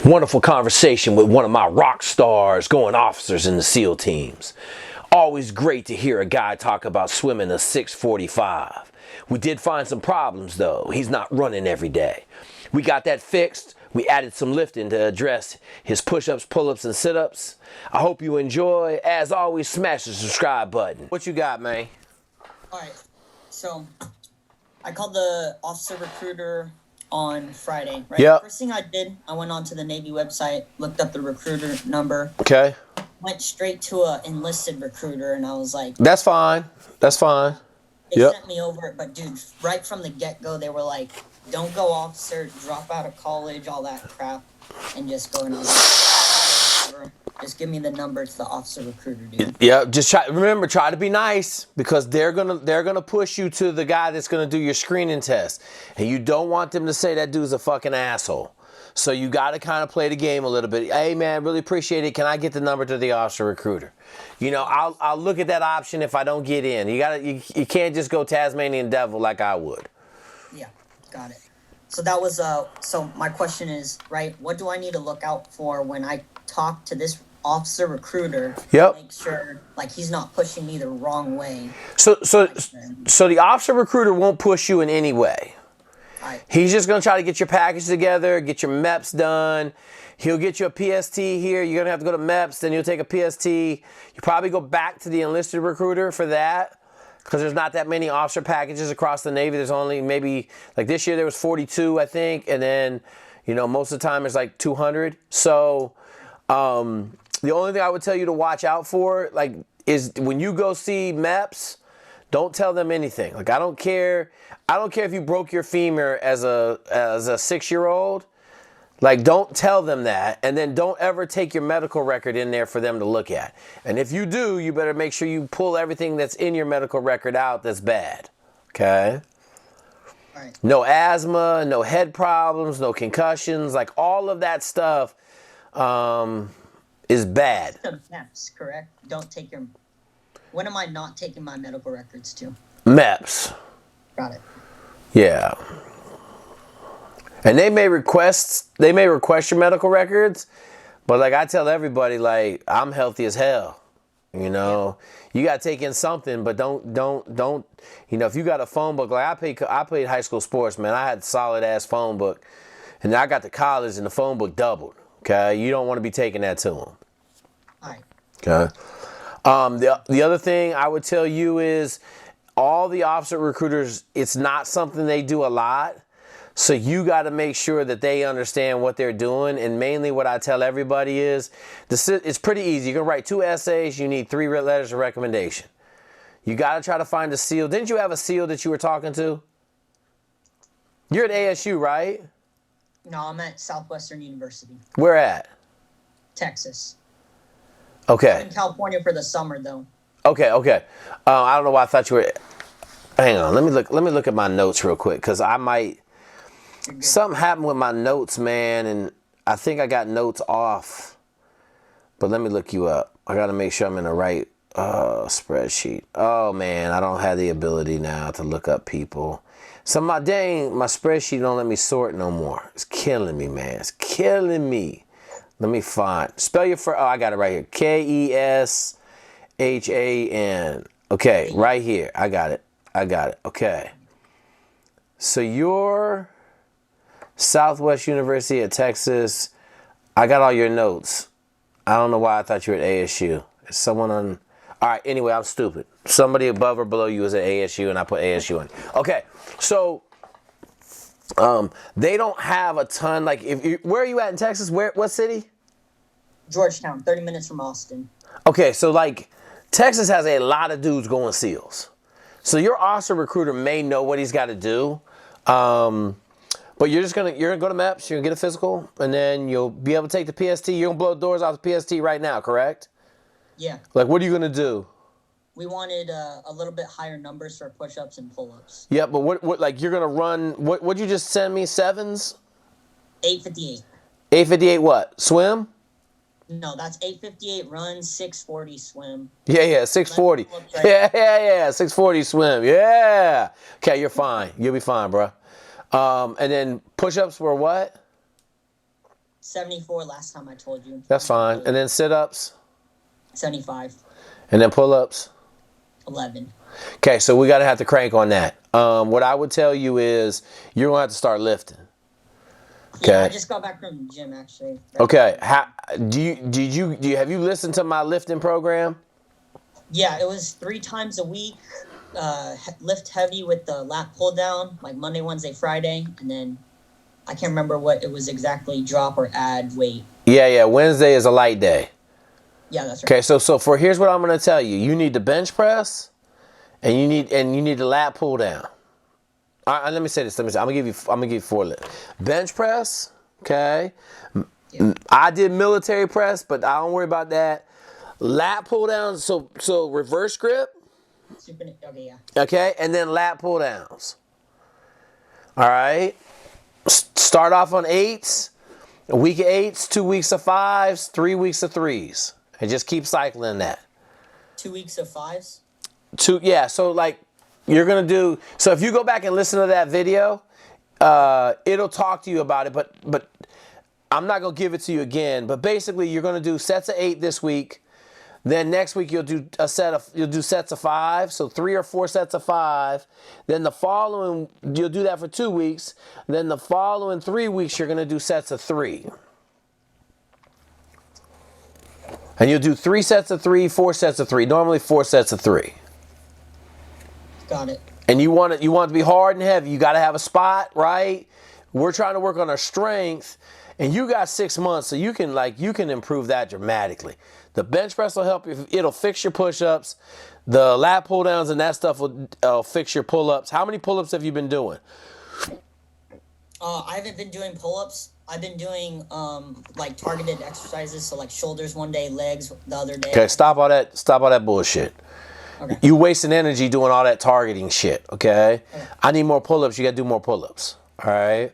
Wonderful conversation with one of my rock stars going officers in the SEAL teams. Always great to hear a guy talk about swimming a 645. We did find some problems though. He's not running every day. We got that fixed. We added some lifting to address his push-ups, pull-ups, and sit-ups. I hope you enjoy. As always, smash the subscribe button. What you got, man? Alright, so I called the officer recruiter on Friday, right? Yep. First thing I did, I went onto the Navy website, looked up the recruiter number. Okay. Went straight to a enlisted recruiter, and I was like... That's fine. That's fine. They sent me over it, but dude, right from the get-go, they were like, don't go officer, drop out of college, all that crap, and just go and just give me the number to the officer recruiter, dude. Yeah, just try to be nice, because they're gonna push you to the guy that's gonna do your screening test, and you don't want them to say that dude's a fucking asshole. So you got to kind of play the game a little bit. Hey man, really appreciate it. Can I get the number to the officer recruiter? You know, I'll look at that option if I don't get in. You can't just go Tasmanian devil like I would. Yeah, got it. So that was so my question is, right, what do I need to look out for when I talk to this officer recruiter to make sure like he's not pushing me the wrong way? So the officer recruiter won't push you in any way. He's just going to try to get your package together, get your MEPS done. He'll get you a PST here. You're going to have to go to MEPS, then you'll take a PST. You probably go back to the enlisted recruiter for that, because there's not that many officer packages across the Navy. There's only maybe, like this year there was 42, I think, and then, you know, most of the time it's like 200. So the only thing I would tell you to watch out for, like, is when you go see MEPS, don't tell them anything. Like, I don't care if you broke your femur as a 6-year-old. Like, don't tell them that, and then don't ever take your medical record in there for them to look at. And if you do, you better make sure you pull everything that's in your medical record out that's bad. Okay? Right. No asthma, no head problems, no concussions, like all of that stuff is bad. The MEPS, correct? Don't take your... When am I not taking my medical records to? MEPS. Got it. Yeah. And they may request your medical records, but like I tell everybody, like, I'm healthy as hell. You know, you got to take in something, but don't, you know, if you got a phone book, like I played high school sports, man. I had a solid ass phone book, and then I got to college and the phone book doubled. Okay. You don't want to be taking that to them. All right. Okay. The other thing I would tell you is all the officer recruiters, it's not something they do a lot. So you got to make sure that they understand what they're doing. And mainly what I tell everybody is, it's pretty easy. You can write 2 essays. You need 3 letters of recommendation. You got to try to find a SEAL. Didn't you have a SEAL that you were talking to? You're at ASU, right? No, I'm at Southwestern University. Where at? Texas. Okay. I'm in California for the summer, though. Okay. I don't know why I thought you were... Hang on. Let me look at my notes real quick, because I might... Something happened with my notes, man, and I think I got notes off. But let me look you up. I got to make sure I'm in the right spreadsheet. Oh, man, I don't have the ability now to look up people. So my spreadsheet don't let me sort no more. It's killing me, man. It's killing me. Let me find. Spell your first. Oh, I got it right here. Keshan. Okay, right here. I got it. Okay. So you're Southwest University of Texas. I got all your notes. I don't know why I thought you were at ASU. Is someone on... All right, anyway, I'm stupid. Somebody above or below you is at ASU, and I put ASU in. Okay, so they don't have a ton, like, where are you at in Texas? What city? Georgetown, 30 minutes from Austin. Okay, so like Texas has a lot of dudes going SEALs. So your officer recruiter may know what he's got to do. But you're gonna go to MEPS, you're gonna get a physical, and then you'll be able to take the PST. You're gonna blow the doors off the PST right now, correct? Yeah. Like, what are you gonna do? We wanted a little bit higher numbers for push-ups and pull-ups. Yeah, but what like you're gonna run? What'd you just send me? 7s? 858. 858 what? Swim? No, that's 858 run, 640 swim. Yeah, 640. Right? Yeah, 640 swim. Yeah. Okay, you're fine. You'll be fine, bro. And then push-ups were what? 74 last time I told you. That's fine. And then sit-ups? 75. And then pull-ups? 11. Okay, so we got to have to crank on that. What I would tell you is you're going to have to start lifting. Okay. Yeah, I just got back from the gym, actually. Okay. Have you listened to my lifting program? Yeah, it was 3 times a week. Lift heavy with the lat pull down, like Monday, Wednesday, Friday, and then I can't remember what it was exactly, drop or add weight. Yeah. Wednesday is a light day. Yeah, that's right. Okay, so here's what I'm going to tell you. You need the bench press, and you need the lat pull down. Let me say this. I'm gonna give you 4 lifts. Bench press. Okay. Yeah. I did military press, but I don't worry about that. Lat pull downs. So reverse grip. Okay, yeah. Okay, and then lat pull downs. All right. Start off on 8s. A week of 8s, 2 weeks of 5s, 3 weeks of 3s, and just keep cycling that. 2 weeks of 5s. So like you're gonna do. So if you go back and listen to that video, it'll talk to you about it. But I'm not gonna give it to you again. But basically, you're gonna do sets of 8 this week. Then next week you'll do sets of 5, so 3 or 4 sets of 5. Then the following you'll do that for 2 weeks. Then the following 3 weeks you're gonna do sets of 3. And you'll do 3 sets of 3, 4 sets of 3. Normally 4 sets of 3. Got it. And you want it to be hard and heavy. You got to have a spot, right? We're trying to work on our strength, and you got 6 months, so you can improve that dramatically. The bench press will help you. It'll fix your push-ups. The lat pull-downs and that stuff will fix your pull-ups. How many pull-ups have you been doing? I haven't been doing pull-ups. I've been doing like targeted exercises, so like shoulders one day, legs the other day. Okay, stop all that bullshit. Okay. You wasting energy doing all that targeting shit, okay? I need more pull-ups. You got to do more pull-ups, all right?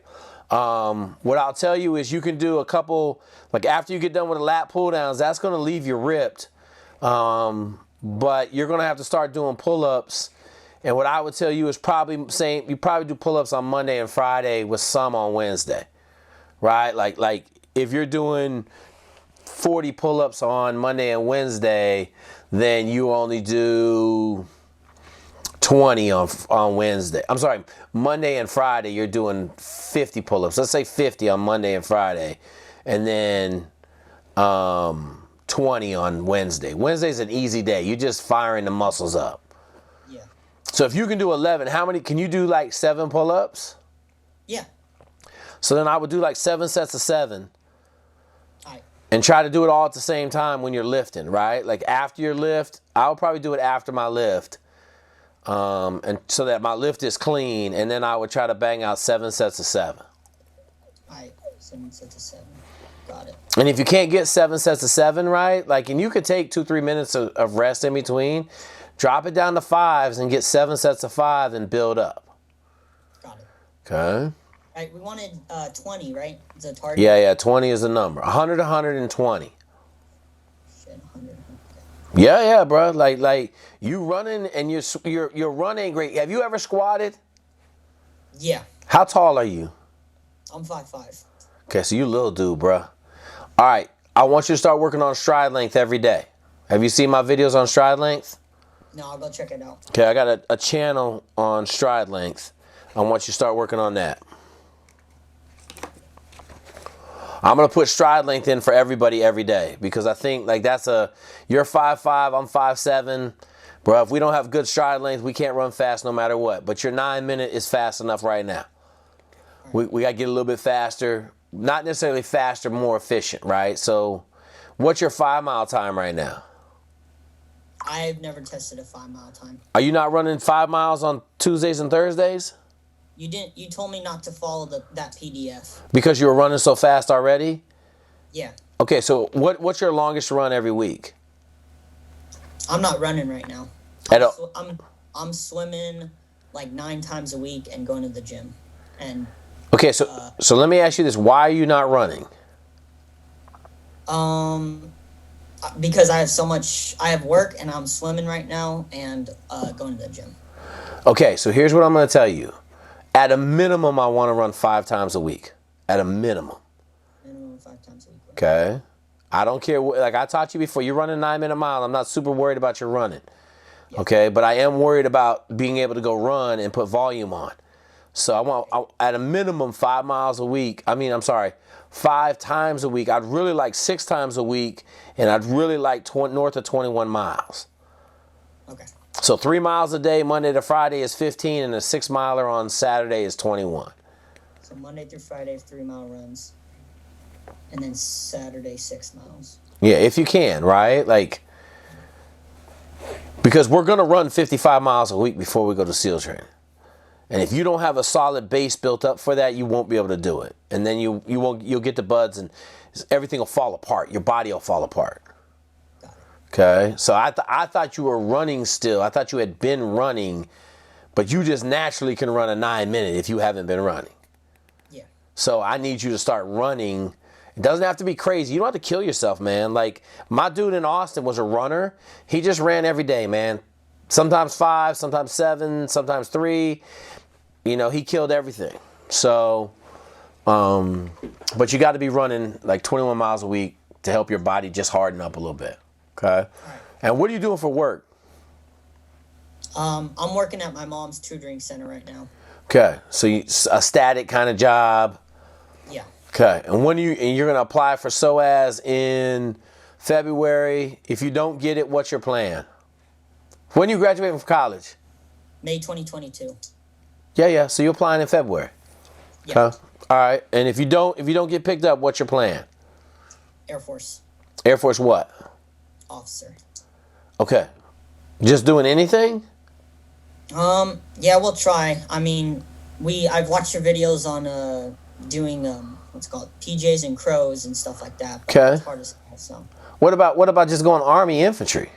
What I'll tell you is you can do a couple, like after you get done with the lat pull-downs, that's going to leave you ripped. But you're going to have to start doing pull-ups. And what I would tell you is you probably do pull-ups on Monday and Friday with some on Wednesday, right? Like if you're doing 40 pull-ups on Monday and Wednesday, then you only do 20 on Wednesday. I'm sorry, Monday and Friday you're doing 50 pull-ups. Let's say 50 on Monday and Friday, and then 20 on Wednesday. Wednesday's an easy day. You're just firing the muscles up. Yeah. So if you can do 11, how many can you do? Like 7 pull-ups? Yeah. So then I would do like 7 sets of 7. Alright. And try to do it all at the same time when you're lifting, right? Like after your lift, I'll probably do it after my lift. And so that my lift is clean, and then I would try to bang out 7 sets of 7. Alright, 7 sets of 7. Got it. And if you can't get 7 sets of 7 right, like, and you could take 2-3 minutes of rest in between, drop it down to 5s and get 7 sets of 5 and build up. Got it. Okay. Alright, we wanted 20, right? Is a target? Yeah, 20 is the number. 100, 120. Shit, 100. Yeah, bro. Like you running and your run ain't great. Have you ever squatted? Yeah. How tall are you? I'm 5'5". Okay, so you little dude, bro. All right, I want you to start working on stride length every day. Have you seen my videos on stride length? No, I'll go check it out. Okay, I got a channel on stride length. I want you to start working on that. I'm going to put stride length in for everybody every day because I think like you're 5'5", I'm 5'7". Bro, if we don't have good stride length, we can't run fast no matter what. But your 9 minute is fast enough right now. We got to get a little bit faster. Not necessarily faster, more efficient, right? So what's your 5 mile time right now? I've never tested a 5 mile time. Are you not running 5 miles on Tuesdays and Thursdays? You didn't. You told me not to follow that PDF. Because you were running so fast already? Yeah. Okay, so what's your longest run every week? I'm not running right now. I'm swimming like 9 times a week and going to the gym. And okay, so let me ask you this: why are you not running? Because I have work and I'm swimming right now and going to the gym. Okay, so here's what I'm going to tell you. At a minimum, I want to run 5 times a week. At a minimum. Minimum 5 times Okay. I don't care. Like I taught you before, you're running 9-minute mile. I'm not super worried about your running. Yeah. Okay. But I am worried about being able to go run and put volume on. So I want, at a minimum, 5 miles a week. I'm sorry, 5 times a week. I'd really like 6 times a week, and I'd really like north of 21 miles. Okay. So 3 miles a day, Monday to Friday is 15, and a 6 miler on Saturday is 21. So Monday through Friday, 3-mile runs, and then Saturday, 6 miles. Yeah, if you can, right? Like, because we're gonna run 55 miles a week before we go to SEAL training. And if you don't have a solid base built up for that, you won't be able to do it. And then you'll get the buds and everything will fall apart. Your body will fall apart. Okay? So I thought you were running still. I thought you had been running, but you just naturally can run a 9-minute if you haven't been running. Yeah. So I need you to start running. It doesn't have to be crazy. You don't have to kill yourself, man. Like my dude in Austin was a runner. He just ran every day, man. Sometimes 5, sometimes 7, sometimes 3. You know, he killed everything. So, but you got to be running like 21 miles a week to help your body just harden up a little bit. Okay. Right. And what are you doing for work? I'm working at my mom's tutoring center right now. Okay. So a static kind of job. Yeah. Okay. And you're going to apply for SOAS in February. If you don't get it, what's your plan? When are you graduating from college? May 2022. Yeah. So you're applying in February. Yeah. Okay. All right. And if you don't get picked up, what's your plan? Air Force. Air Force what? Officer. Okay. Just doing anything? Yeah, we'll try. I mean, I've watched your videos on doing what's it called PJs and crows and stuff like that. Okay. It's hard as hell, so. What about just going Army infantry?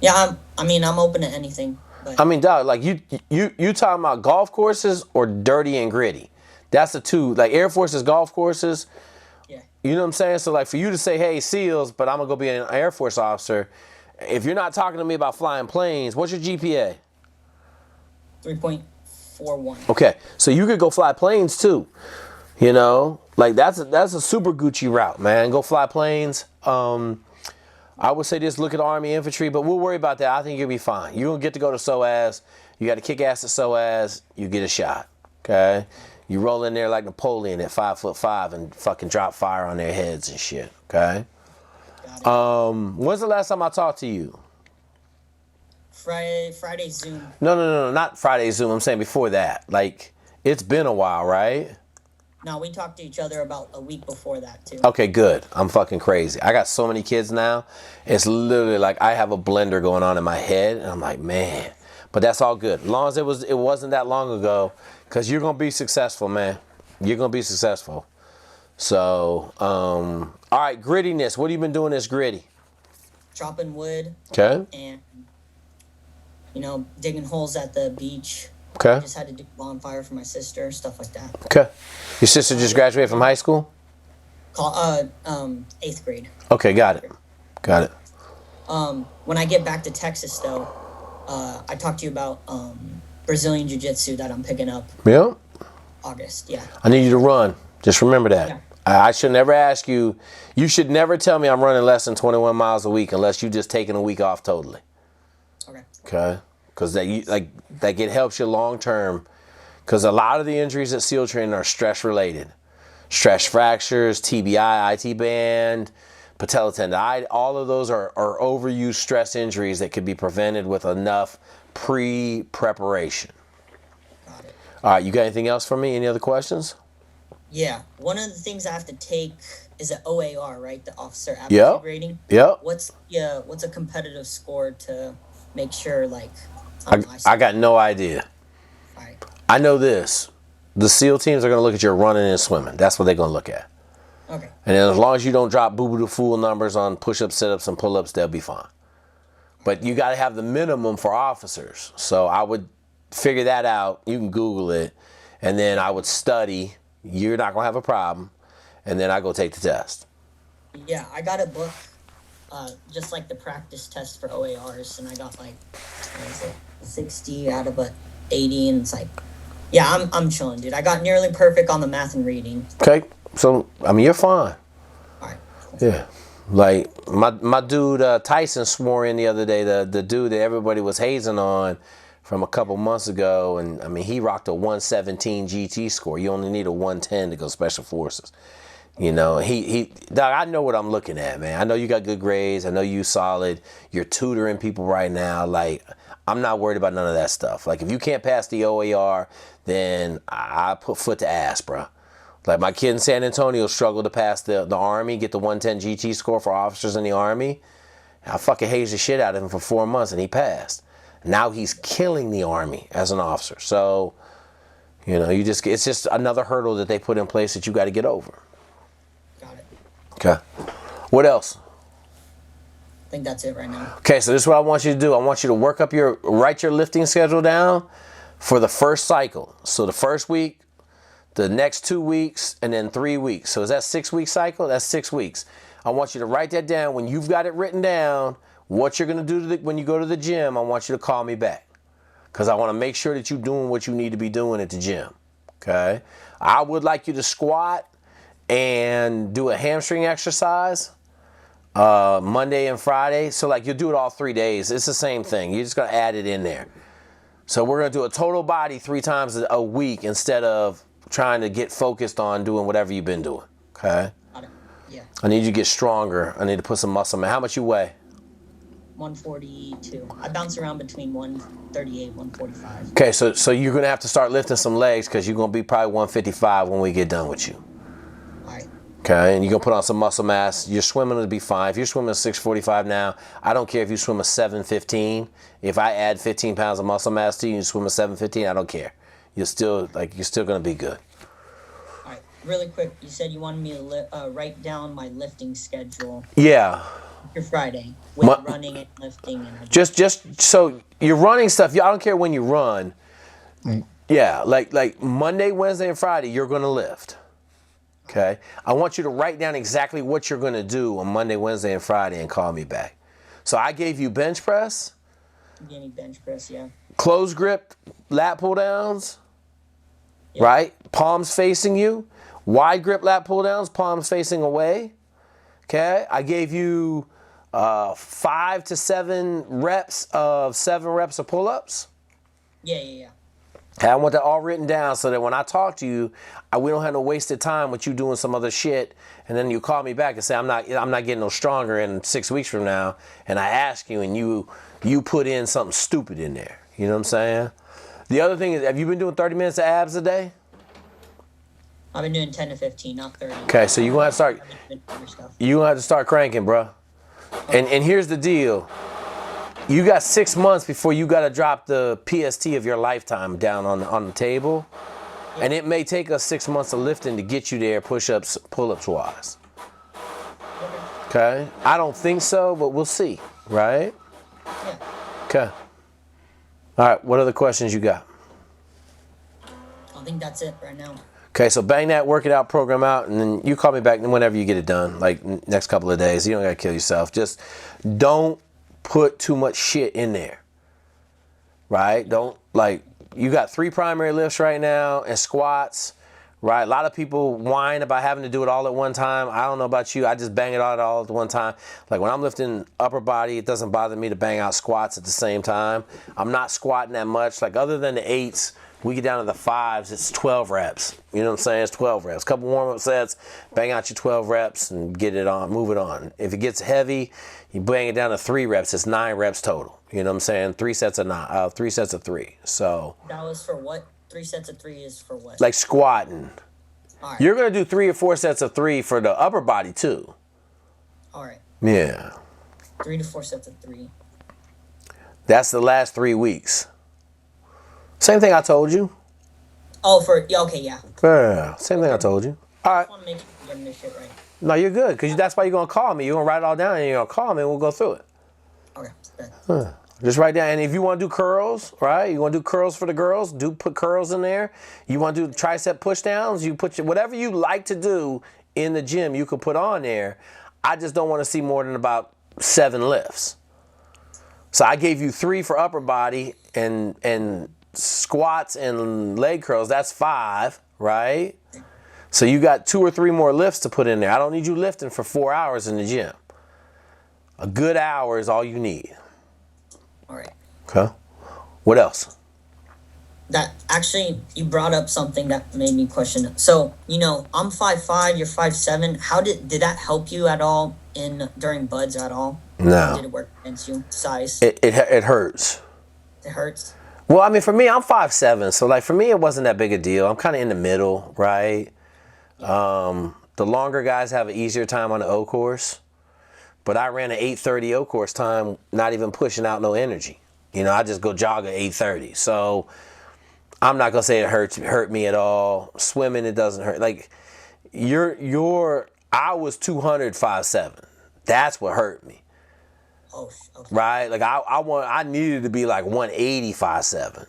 Yeah, I'm open to anything. But. I mean, dog, like you talking about golf courses or dirty and gritty? That's the two. Like Air Force is golf courses. Yeah. You know what I'm saying? So like for you to say, hey, SEALs, but I'm gonna go be an Air Force officer. If you're not talking to me about flying planes, what's your GPA? 3.41. Okay, so you could go fly planes too. You know, like that's a super Gucci route, man. Go fly planes. I would say just look at Army infantry, but we'll worry about that. I think you'll be fine. You're gonna get to go to SOAS. You got to kick ass at SOAS. You get a shot. Okay. You roll in there like Napoleon at 5'5" and fucking drop fire on their heads and shit. Okay. When's the last time I talked to you? Friday Zoom. No, not Friday Zoom. I'm saying before that. Like it's been a while, right? No, we talked to each other about a week before that too. Okay, good. I'm fucking crazy. I got so many kids now. It's literally like I have a blender going on in my head, and I'm like, man. But that's all good. As long as it wasn't that long ago, because you're gonna be successful, man. You're gonna be successful. So, all right, grittiness. What have you been doing this gritty? Chopping wood. Okay. And digging holes at the beach. Okay. I just had to do bonfire for my sister, stuff like that. Okay. Your sister just graduated from high school? 8th grade. Okay, got it. When I get back to Texas, though, I talked to you about Brazilian Jiu-Jitsu that I'm picking up. Yeah. August, yeah. I need you to run. Just remember that. Yeah. I should never ask you. You should never tell me I'm running less than 21 miles a week unless you just taking a week off totally. Okay. Okay. Because it helps you long term. Because a lot of the injuries at SEAL training are stress related. Stress fractures, TBI, IT band, patella tendonitis, all of those are overused stress injuries that could be prevented with enough pre-preparation. Got it. All right, you got anything else for me? Any other questions? Yeah. One of the things I have to take is an OAR, right? The officer aptitude rating. Yep. What's a competitive score to make sure, like... I got no idea. All right. I know this. The SEAL teams are going to look at your running and swimming. That's what they're going to look at. Okay. And then as long as you don't drop boo-boo-the-fool numbers on push-ups, sit-ups, and pull-ups, they'll be fine. But you got to have the minimum for officers. So I would figure that out. You can Google it. And then I would study. You're not going to have a problem. And then I go take the test. Yeah, I got a book, just like the practice test for OARs, and I got like, 60 out of 80, and it's like, yeah, I'm chilling, dude. I got nearly perfect on the math and reading. Okay, So, I mean, you're fine. All right. Cool. Yeah. Like, my dude Tyson swore in the other day, the dude that everybody was hazing on from a couple months ago, and I mean, he rocked a 117 GT score. You only need a 110 to go Special Forces. You know, dog, I know what I'm looking at, man. I know you got good grades. I know you solid. You're tutoring people right now. Like, I'm not worried about none of that stuff. Like, if you can't pass the OAR, then I put foot to ass, bro. Like, my kid in San Antonio struggled to pass the Army, get the 110 GT score for officers in the Army. I fucking hazed the shit out of him for 4 months, and he passed. Now he's killing the Army as an officer. So, you know, it's just another hurdle that they put in place that you got to get over. Got it. Okay. What else? I think that's it right now. Okay, so this is what I want you to do. I want you to write your lifting schedule down for the first cycle. So the first week, the next 2 weeks, and then 3 weeks. So is that 6 week cycle? That's 6 weeks. I want you to write that down. When you've got it written down, what you're going to do when you go to the gym, I want you to call me back. Because I want to make sure that you're doing what you need to be doing at the gym. Okay? I would like you to squat and do a hamstring exercise Monday and Friday. So like you'll do it all 3 days. It's the same thing. You're just going to add it in there. So we're going to do a total body 3 times a week instead of trying to get focused on doing whatever you've been doing. Okay? Yeah. I need you to get stronger. I need to put some muscle in. How much you weigh? 142. I bounce around between 138, 145. Okay, so you're going to have to start lifting some legs because you're going to be probably 155 when we get done with you. All right. Okay, and you're going to put on some muscle mass. Your swimming will be fine. If you're swimming a 645 now, I don't care if you swim a 715. If I add 15 pounds of muscle mass to you and you swim a 715, I don't care. You're still going to be good. All right, really quick. You said you wanted me to write down my lifting schedule. Yeah. For Friday with running and lifting and just so your running stuff. I don't care when you run. Yeah, like Monday, Wednesday, and Friday, you're going to lift. Okay. I want you to write down exactly what you're going to do on Monday, Wednesday, and Friday, and call me back. So I gave you bench press. You gave me bench press, yeah. Close grip lat pull downs. Yep. Right? Palms facing you. Wide grip lat pull downs, palms facing away. Okay? I gave you 5 to 7 reps of 7 reps of pull-ups. Yeah. Okay, I want that all written down so that when I talk to you, we don't have no wasted time with you doing some other shit, and then you call me back and say I'm not getting no stronger in 6 weeks from now, and I ask you and you put in something stupid in there. You know what I'm saying? The other thing is, have you been doing 30 minutes of abs a day? I've been doing 10 to 15, not 30. Okay, so you're going to have to start cranking, bro. Okay. And here's the deal. You got 6 months before you got to drop the PST of your lifetime down on the table. Yeah. And it may take us 6 months of lifting to get you there, push-ups, pull-ups wise. Okay? I don't think so, but we'll see, right? Yeah. Okay. All right, what other questions you got? I think that's it right now. Okay, so bang that work it out program out, and then you call me back whenever you get it done, like next couple of days. You don't got to kill yourself. Just don't put too much shit in there, right? Don't, like, you got 3 primary lifts right now and squats, right? A lot of people whine about having to do it all at one time. I don't know about you. I just bang it out all at one time. Like, when I'm lifting upper body, it doesn't bother me to bang out squats at the same time. I'm not squatting that much. Like, other than the 8s, we get down to the 5s, it's 12 reps. You know what I'm saying? It's 12 reps. Couple warm-up sets, bang out your 12 reps and get it on, move it on. If it gets heavy, you bang it down to 3 reps. It's 9 reps total. You know what I'm saying? 3 sets of 9, 3 sets of 3. So that was for what? 3 sets of 3 is for what? Like squatting. All right. You're gonna do 3 or 4 sets of 3 for the upper body too. All right. Yeah. 3 to 4 sets of 3. That's the last 3 weeks. Same thing I told you. Oh, okay, yeah. Yeah, same thing I told you. All right. I just want to make sure you're getting this shit right. No, you're good, because that's why you're going to call me. You're going to write it all down, and you're going to call me, and we'll go through it. Okay. Just write down. And if you want to do curls, right? You want to do curls for the girls, put curls in there. You want to do tricep push downs, you put whatever you like to do in the gym, you can put on there. I just don't want to see more than about 7 lifts. So I gave you 3 for upper body and squats and leg curls. That's 5, right? So you got 2 or 3 more lifts to put in there. I don't need you lifting for 4 hours in the gym. A good hour is all you need. All right. Okay. What else? That actually, you brought up something that made me question. So, you know, I'm 5'5", you're 5'7". How did that help you at all during buds at all? No. Did it work against you? Size? It hurts. It hurts? Well, I mean, for me, I'm 5'7", so like for me, it wasn't that big a deal. I'm kind of in the middle, right? The longer guys have an easier time on the O course, but I ran an 8:30 O course time, not even pushing out no energy. You know, I just go jog at 8:30. So I'm not gonna say it hurt me at all. Swimming, it doesn't hurt. Like I was 200 5'7". That's what hurt me. Oh, okay. Right? Like I needed to be like 180 5'7".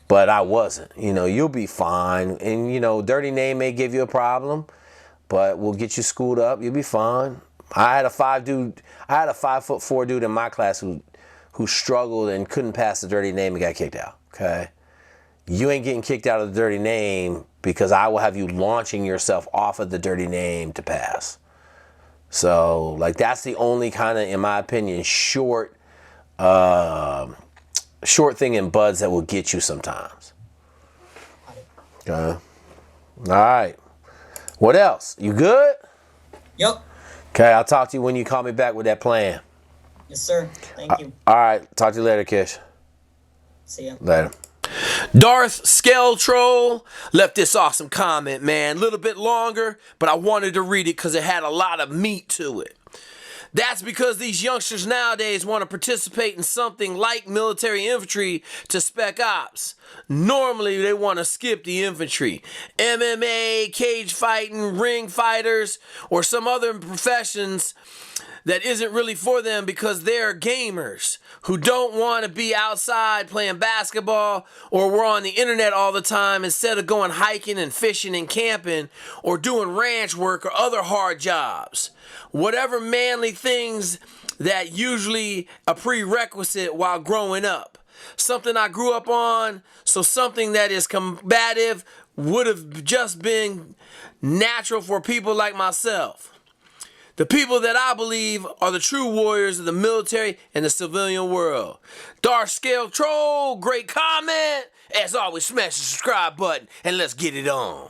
But I wasn't. You know, you'll be fine. And you know, dirty name may give you a problem, but we'll get you schooled up. You'll be fine. I had a 5'4" dude in my class who struggled and couldn't pass the dirty name and got kicked out. Okay? You ain't getting kicked out of the dirty name because I will have you launching yourself off of the dirty name to pass. So, like, that's the only kind of, in my opinion, short thing in buds that will get you sometimes. Okay. All right. What else? You good? Yep. Okay, I'll talk to you when you call me back with that plan. Yes, sir. Thank you. All right. Talk to you later, Kish. See ya. Later. Darth Scale Troll left this awesome comment, man. A little bit longer, but I wanted to read it because it had a lot of meat to it. That's because these youngsters nowadays want to participate in something like military infantry to spec ops. Normally, they want to skip the infantry. MMA, cage fighting, ring fighters, or some other professions that isn't really for them because they're gamers who don't want to be outside playing basketball or we're on the internet all the time instead of going hiking and fishing and camping or doing ranch work or other hard jobs. Whatever manly things that usually a prerequisite while growing up. Something I grew up on, so something that is combative would have just been natural for people like myself. The people that I believe are the true warriors of the military and the civilian world. Darth Scale Troll, great comment. As always, smash the subscribe button and let's get it on.